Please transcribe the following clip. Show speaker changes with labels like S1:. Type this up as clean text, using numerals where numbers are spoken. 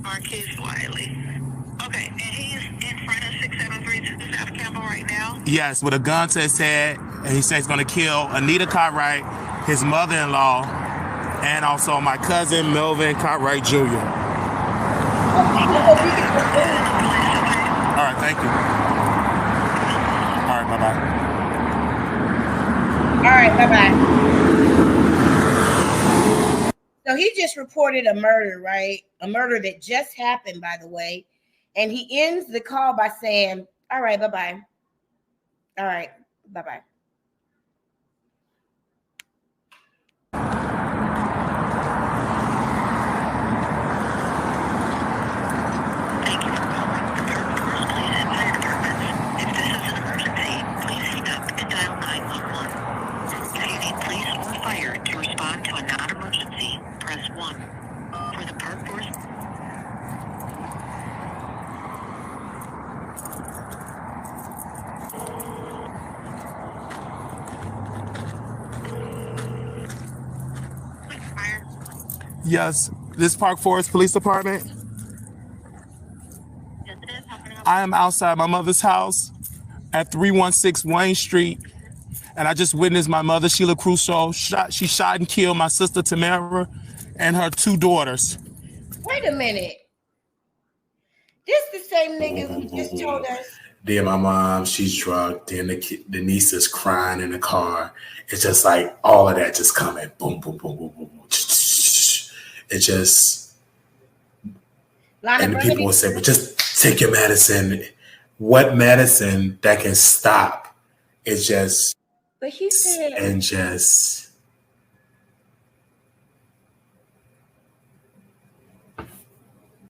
S1: Marquise Wiley. Okay, and he's in front of 6732 South Campbell right now?
S2: Yes, with a gun to his head, and he says he's going to kill Anita Cartwright, his mother-in-law, and also my cousin Melvin Cartwright Jr. All right, thank you. All right, bye-bye.
S3: All right, bye-bye. So he just reported a murder, right? A murder that just happened, by the way. And he ends the call by saying, all right, bye-bye. All right, bye-bye.
S1: Thank you for calling the Third Force Police and Fire Departments. If this is an emergency, please hang up and dial 911. If you need police or fire to respond to a non-emergency, press 1. For the Park Force...
S2: Yes, this Park Forest Police Department.
S1: Yes, it is. How can I help?
S2: I am outside my mother's house at 316 Wayne Street, and I just witnessed my mother, Sheila Crusoe, she shot and killed my sister, Tamara, and her 2 daughters.
S3: Wait a minute. This the same nigga who just told us.
S4: Then my mom, she's drugged. Then the niece is crying in the car. It's just like all of that just coming. Boom, boom, boom, boom, boom, boom. It just... And the people will say, but just take your medicine. What medicine that can stop? It's just...
S3: But he said...
S4: And just...